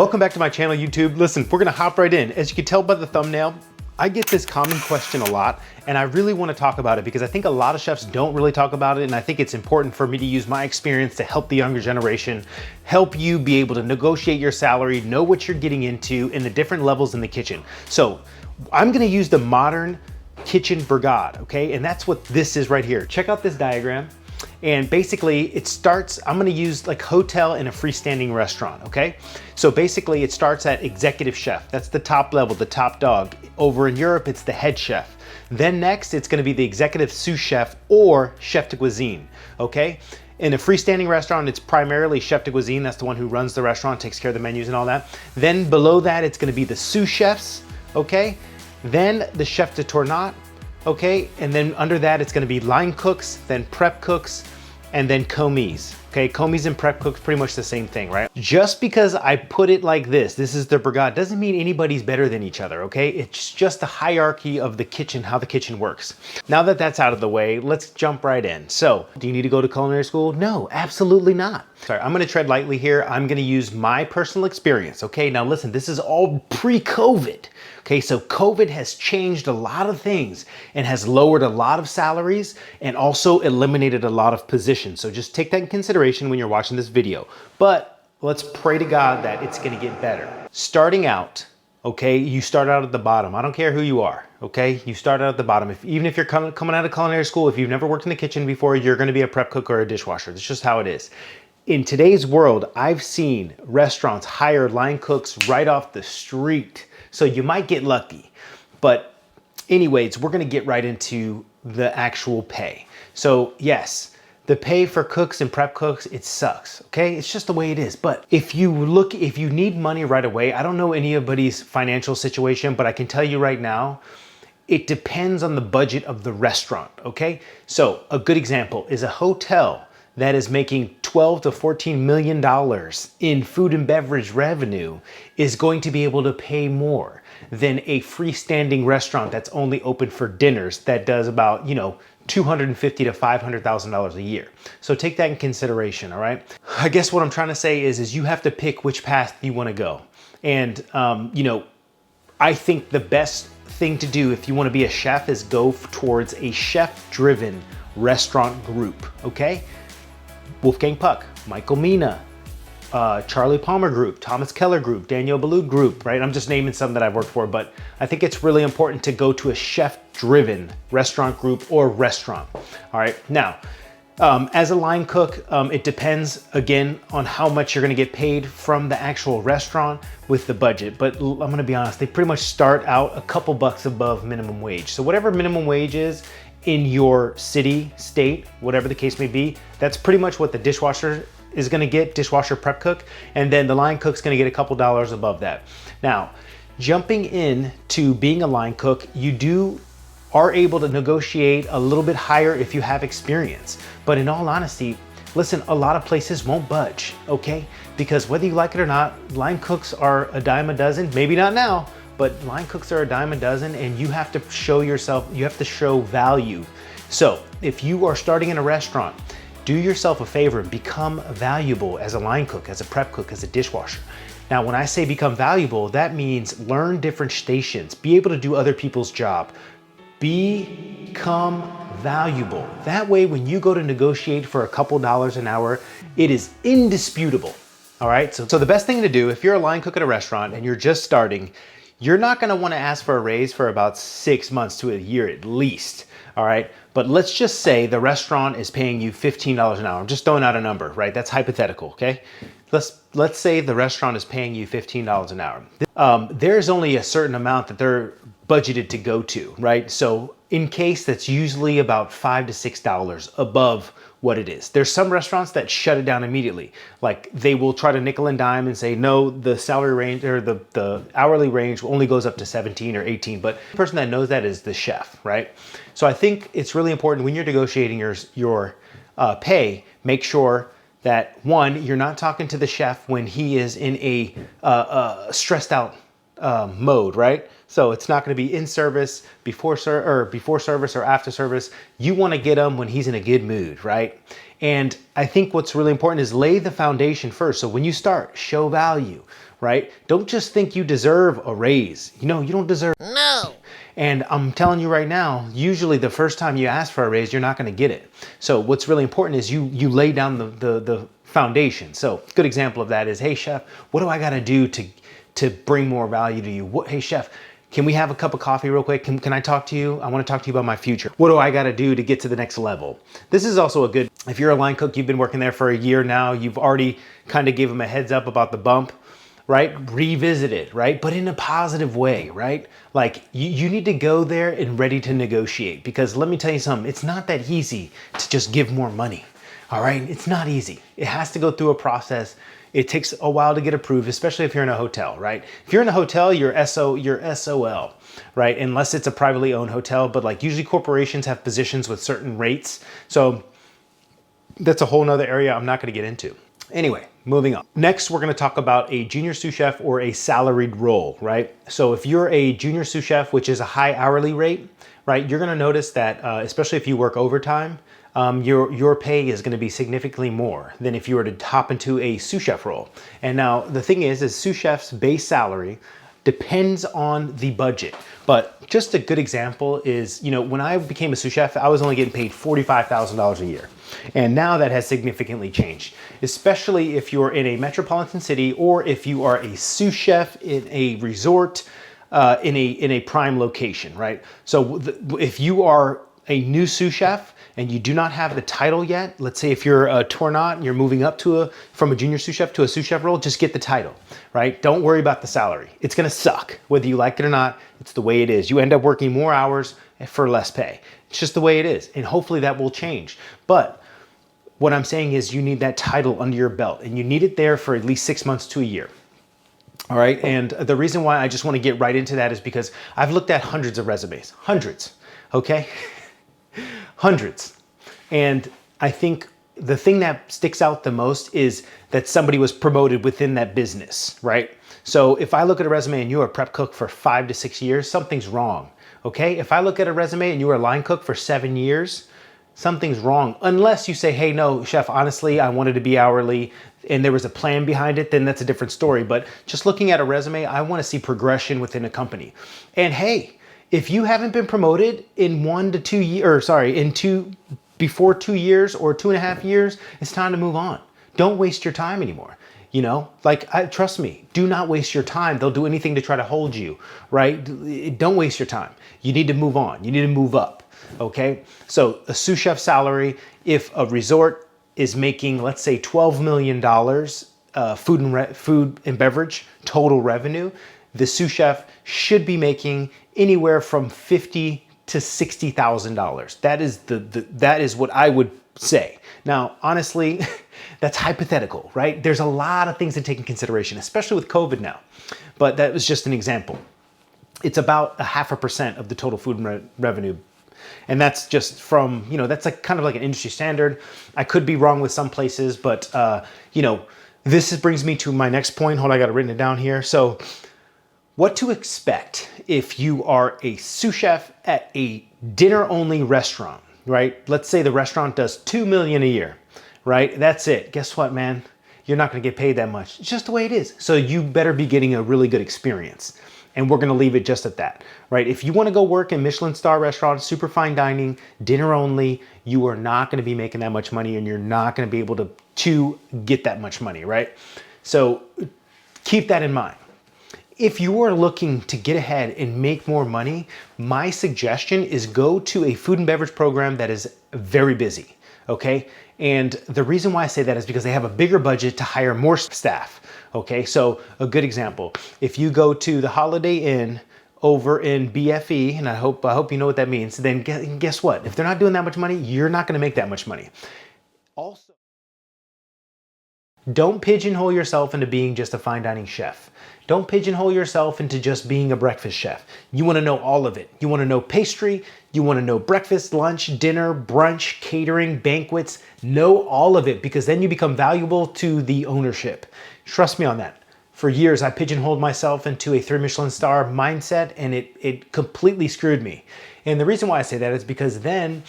Welcome back to my channel, YouTube. Listen, we're gonna hop right in. As you can tell by the thumbnail, I get this common question a lot, and I really wanna talk about it because I think a lot of chefs don't really talk about it, and I think it's important for me to use my experience to help the younger generation, help you be able to negotiate your salary, know what you're getting into, and the different levels in the kitchen. So I'm gonna use the modern kitchen brigade, okay? And that's what this is right here. Check out this diagram. And basically it starts, I'm gonna use like hotel in a freestanding restaurant, okay? So basically it starts at executive chef. That's the top level, the top dog. Over in Europe, it's the head chef. Then next, it's gonna be the executive sous chef or chef de cuisine, okay? In a freestanding restaurant, it's primarily chef de cuisine. That's the one who runs the restaurant, takes care of the menus and all that. Then below that, it's gonna be the sous chefs, okay? Then the chef de tournant, okay? And then under that, it's gonna be line cooks, then prep cooks, and then commis. Okay, commis and prep cooks, pretty much the same thing, right? Just because I put it like this is the brigade, doesn't mean anybody's better than each other, okay? It's just the hierarchy of the kitchen, how the kitchen works. Now that that's out of the way, let's jump right in. So, do you need to go to culinary school? No, absolutely not. Sorry, I'm gonna tread lightly here. I'm gonna use my personal experience, okay? Now listen, this is all pre-COVID. Okay, so COVID has changed a lot of things and has lowered a lot of salaries and also eliminated a lot of positions. So just take that in consideration when you're watching this video. But let's pray to God that it's gonna get better. Starting out, okay, you start out at the bottom. I don't care who you are, okay? You start out at the bottom. Even if you're coming out of culinary school, if you've never worked in the kitchen before, you're gonna be a prep cook or a dishwasher. That's just how it is. In today's world, I've seen restaurants hire line cooks right off the street. So you might get lucky, but anyways, we're gonna get right into the actual pay. So yes, the pay for cooks and prep cooks, it sucks, okay? It's just the way it is. But if you need money right away, I don't know anybody's financial situation, but I can tell you right now, it depends on the budget of the restaurant, okay? So a good example is a hotel that is making $12 to $14 million in food and beverage revenue is going to be able to pay more than a freestanding restaurant that's only open for dinners that does about, $250,000 to $500,000 a year. So take that in consideration, all right? I guess what I'm trying to say is you have to pick which path you want to go. And, I think the best thing to do if you want to be a chef is go towards a chef-driven restaurant group, okay? Wolfgang Puck, Michael Mina, Charlie Palmer Group, Thomas Keller Group, Daniel Boulud Group, right? I'm just naming some that I've worked for, but I think it's really important to go to a chef-driven restaurant group or restaurant, all right? Now, as a line cook, it depends, again, on how much you're gonna get paid from the actual restaurant with the budget, but I'm gonna be honest, they pretty much start out a couple bucks above minimum wage. So whatever minimum wage is, in your city, state, whatever the case may be, that's pretty much what the dishwasher is gonna get, dishwasher prep cook, and then the line cook's gonna get a couple dollars above that. Now, jumping in to being a line cook, you are able to negotiate a little bit higher if you have experience. But in all honesty, listen, a lot of places won't budge, okay? Because whether you like it or not, line cooks are a dime a dozen, maybe not now, but line cooks are a dime a dozen and you have to show yourself, you have to show value. So if you are starting in a restaurant, do yourself a favor and become valuable as a line cook, as a prep cook, as a dishwasher. Now, when I say become valuable, that means learn different stations, be able to do other people's job, become valuable. That way, when you go to negotiate for a couple dollars an hour, it is indisputable, all right? So the best thing to do, if you're a line cook at a restaurant and you're just starting, you're not gonna wanna ask for a raise for about 6 months to a year at least, all right? But let's just say the restaurant is paying you $15 an hour. I'm just throwing out a number, right? That's hypothetical, okay? Let's say the restaurant is paying you $15 an hour. There's only a certain amount that they're budgeted to go to, right? So in case that's usually about $5 to $6 above what it is. There's some restaurants that shut it down immediately. Like they will try to nickel and dime and say, no, the salary range or the hourly range only goes up to 17 or 18. But the person that knows that is the chef, right? So I think it's really important when you're negotiating your pay, make sure that one, you're not talking to the chef when he is in a stressed out mode, right? So it's not going to be in service, before service or after service. You want to get him when he's in a good mood, right? And I think what's really important is lay the foundation first. So when you start, show value, right? Don't just think you deserve a raise. You know, you don't deserve. No. And I'm telling you right now, usually the first time you ask for a raise, you're not going to get it. So what's really important is you lay down the foundation. So good example of that is, hey chef, what do I got to do to bring more value to you? Hey chef, can we have a cup of coffee real quick? Can I talk to you? I want to talk to you about my future. What do I got to do to get to the next level? This is also a good, if you're a line cook, you've been working there for a year now, you've already kind of gave them a heads up about the bump, right? Revisit it, right? But in a positive way, right? Like you need to go there and ready to negotiate, because let me tell you something, it's not that easy to just give more money. All right, it's not easy. It has to go through a process. It takes a while to get approved, especially if you're in a hotel, right? If you're in a hotel, you're SOL, right? Unless it's a privately owned hotel, but like usually corporations have positions with certain rates. So that's a whole nother area I'm not gonna get into. Anyway, moving on. Next, we're gonna talk about a junior sous chef or a salaried role, right? So if you're a junior sous chef, which is a high hourly rate, right? You're gonna notice that, especially if you work overtime, your pay is going to be significantly more than if you were to hop into a sous chef role. And now the thing is sous chef's base salary depends on the budget. But just a good example is, you know, when I became a sous chef, I was only getting paid $45,000 a year. And now that has significantly changed, especially if you're in a metropolitan city or if you are a sous chef in a resort, in a prime location, right? So if you are a new sous chef and you do not have the title yet, let's say if you're a tournant and you're moving up from a junior sous chef to a sous chef role, just get the title, right? Don't worry about the salary. It's gonna suck, whether you like it or not. It's the way it is. You end up working more hours for less pay. It's just the way it is. And hopefully that will change. But what I'm saying is you need that title under your belt, and you need it there for at least 6 months to a year. All right, and the reason why I just wanna get right into that is because I've looked at hundreds of resumes, hundreds, okay? Hundreds. And I think the thing that sticks out the most is that somebody was promoted within that business, right? So if I look at a resume and you are a prep cook for 5 to 6 years, something's wrong, okay? If I look at a resume and you are a line cook for 7 years, something's wrong. Unless you say, hey, no, chef, honestly, I wanted to be hourly and there was a plan behind it, then that's a different story. But just looking at a resume, I want to see progression within a company. And hey, if you haven't been promoted in 1 to 2 years, before 2 years or 2.5 years, it's time to move on. Don't waste your time anymore. You know, like, trust me, do not waste your time. They'll do anything to try to hold you, right? Don't waste your time. You need to move on. You need to move up, okay? So a sous chef salary, if a resort is making, let's say $12 million food and beverage total revenue, the sous chef should be making anywhere from $50,000 to $60,000. That is what I would say. Now, honestly, that's hypothetical, right? There's a lot of things to take in consideration, especially with COVID now. But that was just an example. It's about 0.5% of the total food revenue. And that's just from, you know, that's like kind of like an industry standard. I could be wrong with some places, but, you know, this brings me to my next point. Hold on, I got it written down here. So, what to expect if you are a sous chef at a dinner-only restaurant, right? Let's say the restaurant does $2 million a year, right? That's it. Guess what, man? You're not gonna get paid that much. It's just the way it is. So you better be getting a really good experience. And we're gonna leave it just at that, right? If you wanna go work in Michelin star restaurants, super fine dining, dinner only, you are not gonna be making that much money and you're not gonna be able to get that much money, right? So keep that in mind. If you are looking to get ahead and make more money, my suggestion is go to a food and beverage program that is very busy, okay? And the reason why I say that is because they have a bigger budget to hire more staff, okay? So a good example, if you go to the Holiday Inn over in BFE, and I hope you know what that means, then guess what? If they're not doing that much money, you're not gonna make that much money. Also, don't pigeonhole yourself into being just a fine dining chef. Don't pigeonhole yourself into just being a breakfast chef. You wanna know all of it. You wanna know pastry, you wanna know breakfast, lunch, dinner, brunch, catering, banquets. Know all of it, because then you become valuable to the ownership. Trust me on that. For years, I pigeonholed myself into a 3 Michelin star mindset, and it completely screwed me. And the reason why I say that is because then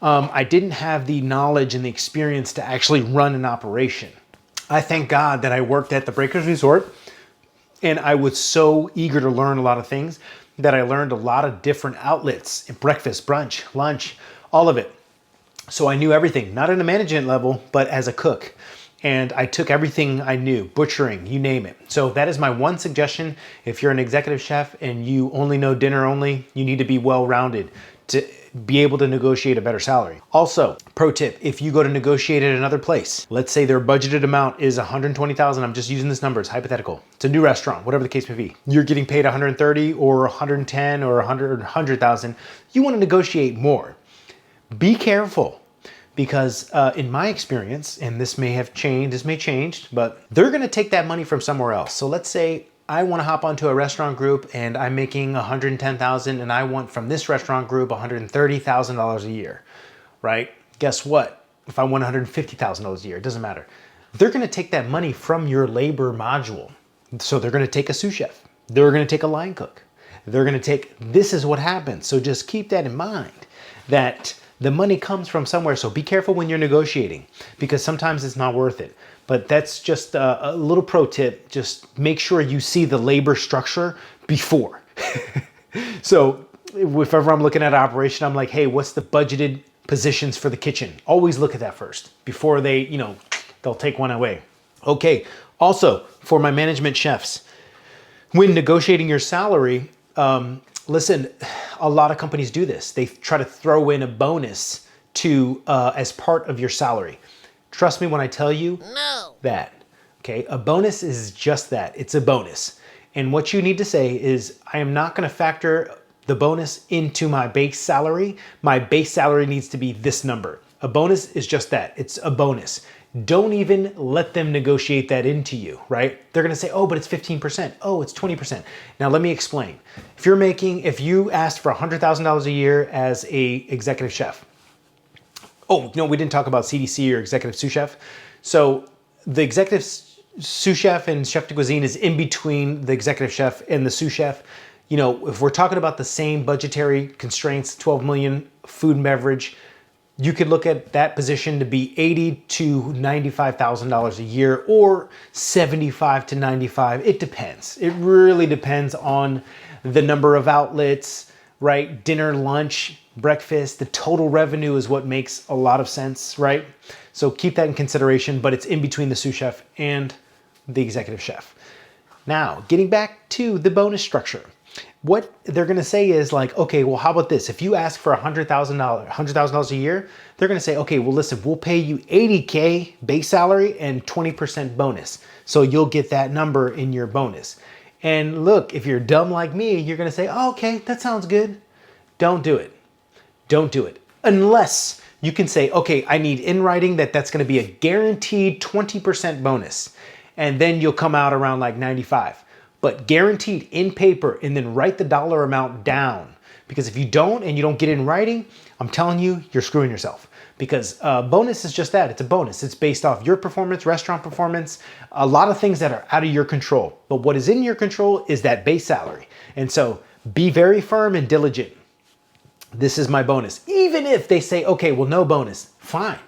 I didn't have the knowledge and the experience to actually run an operation. I thank God that I worked at the Breakers Resort And I was so eager to learn a lot of things that I learned a lot of different outlets, breakfast, brunch, lunch, all of it. So I knew everything, not at a management level, but as a cook. And I took everything I knew, butchering, you name it. So that is my one suggestion. If you're an executive chef and you only know dinner only, you need to be well-rounded to be able to negotiate a better salary. Also, pro tip, if you go to negotiate at another place, let's say their budgeted amount is 120,000. I'm just using this number, it's hypothetical. It's a new restaurant, whatever the case may be. You're getting paid 130 or 110 or 100,000. You want to negotiate more. Be careful. Because in my experience, and this may have changed, this may change, but they're gonna take that money from somewhere else. So let's say I wanna hop onto a restaurant group and I'm making 110,000 and I want from this restaurant group $130,000 a year, right? Guess what? If I want $150,000 a year, it doesn't matter. They're gonna take that money from your labor module. So they're gonna take a sous chef. They're gonna take a line cook. They're gonna take, this is what happens. So just keep that in mind, that the money comes from somewhere, so be careful when you're negotiating because sometimes it's not worth it. But that's just a little pro tip. Just make sure you see the labor structure before. So if ever I'm looking at an operation, I'm like, hey, what's the budgeted positions for the kitchen? Always look at that first before they, they'll take one away. Okay, also for my management chefs, when negotiating your salary, listen, a lot of companies do this. They try to throw in a bonus to as part of your salary. Trust me when I tell you that, okay? A bonus is just that, it's a bonus. And what you need to say is, I am not gonna factor the bonus into my base salary. My base salary needs to be this number. A bonus is just that, it's a bonus. Don't even let them negotiate that into you, right? They're gonna say, oh, but it's 15%. Oh, it's 20%. Now let me explain. If you asked for $100,000 a year as a executive chef. Oh, no, we didn't talk about CDC or executive sous chef. So the executive sous chef and chef de cuisine is in between the executive chef and the sous chef. If we're talking about the same budgetary constraints, 12 million food and beverage, you could look at that position to be $80,000 to $95,000 a year or 75 to 95. It depends. It really depends on the number of outlets, right? Dinner, lunch, breakfast, the total revenue is what makes a lot of sense, right? So keep that in consideration, but it's in between the sous chef and the executive chef. Now, getting back to the bonus structure. What they're gonna say is like, okay, well, how about this? If you ask for $100,000 a year, they're gonna say, okay, well, listen, we'll pay you $80K base salary and 20% bonus. So you'll get that number in your bonus. And look, if you're dumb like me, you're gonna say, oh, okay, that sounds good. Don't do it. Don't do it. Unless you can say, okay, I need in writing that that's gonna be a guaranteed 20% bonus. And then you'll come out around like 95. But guaranteed in paper, and then write the dollar amount down. Because if you don't and you don't get it in writing, I'm telling you, you're screwing yourself. Because bonus is just that, it's a bonus. It's based off your performance, restaurant performance, a lot of things that are out of your control. But what is in your control is that base salary. And so be very firm and diligent. This is my bonus. Even if they say, okay, well, no bonus, fine.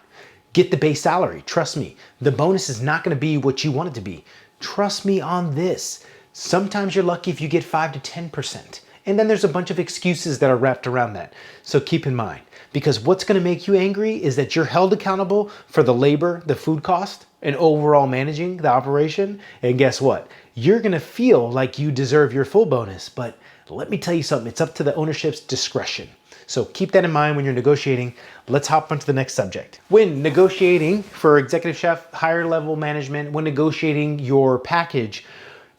Get the base salary, trust me. The bonus is not gonna be what you want it to be. Trust me on this. Sometimes you're lucky if you get 5 to 10%. And then there's a bunch of excuses that are wrapped around that. So keep in mind, because what's gonna make you angry is that you're held accountable for the labor, the food cost, and overall managing the operation. And guess what? You're gonna feel like you deserve your full bonus, but let me tell you something, it's up to the ownership's discretion. So keep that in mind when you're negotiating. Let's hop onto the next subject. When negotiating for executive chef, higher level management, when negotiating your package,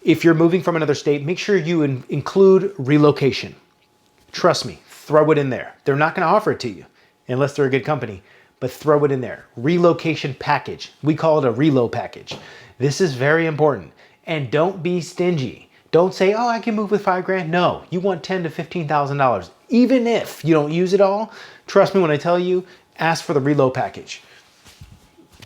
if you're moving from another state, make sure you include relocation. Trust me, throw it in there. They're not gonna offer it to you unless they're a good company, but throw it in there. Relocation package. We call it a relo package. This is very important. And don't be stingy. Don't say, oh, I can move with $5,000. No, you want $10,000 to $15,000. Even if you don't use it all, trust me when I tell you, ask for the relo package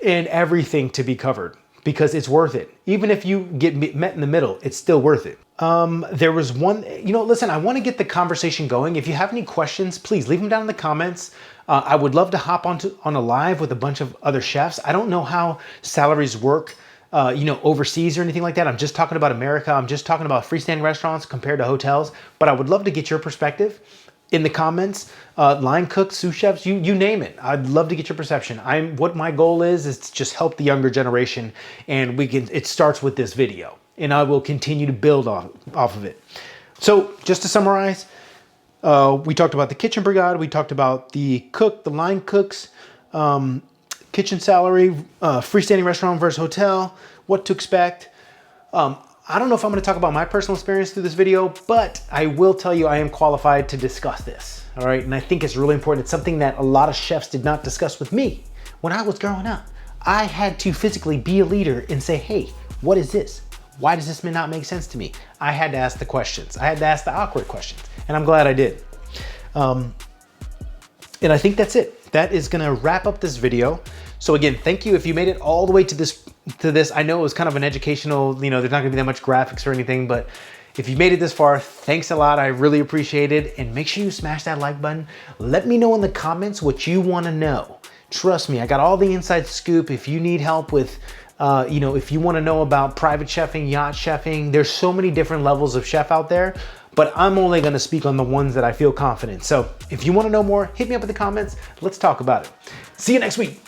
and everything to be covered because it's worth it. Even if you get met in the middle, it's still worth it. There was one, listen, I want to get the conversation going. If you have any questions, please leave them down in the comments. I would love to hop on a live with a bunch of other chefs. I don't know how salaries work overseas or anything like that. I'm just talking about America. I'm just talking about freestanding restaurants compared to hotels. But I would love to get your perspective in the comments. Line cooks, sous chefs, you name it. I'd love to get your perception. What my goal is to just help the younger generation, and it starts with this video, and I will continue to build off of it. So just to summarize, we talked about the kitchen brigade. We talked about the line cooks, kitchen salary, freestanding restaurant versus hotel, what to expect. I don't know if I'm going to talk about my personal experience through this video, but I will tell you I am qualified to discuss this. All right. And I think it's really important. It's something that a lot of chefs did not discuss with me when I was growing up. I had to physically be a leader and say, hey, what is this? Why does this not make sense to me? I had to ask the questions. I had to ask the awkward questions, and I'm glad I did. And I think that's it. That is going to wrap up this video. So again, thank you if you made it all the way to this. I know it was kind of an educational, there's not gonna be that much graphics or anything, but if you made it this far, thanks a lot. I really appreciate it. And make sure you smash that like button. Let me know in the comments what you wanna know. Trust me, I got all the inside scoop. If you need help with, if you wanna know about private chefing, yacht chefing, there's so many different levels of chef out there, but I'm only gonna speak on the ones that I feel confident. So if you wanna know more, hit me up in the comments. Let's talk about it. See you next week.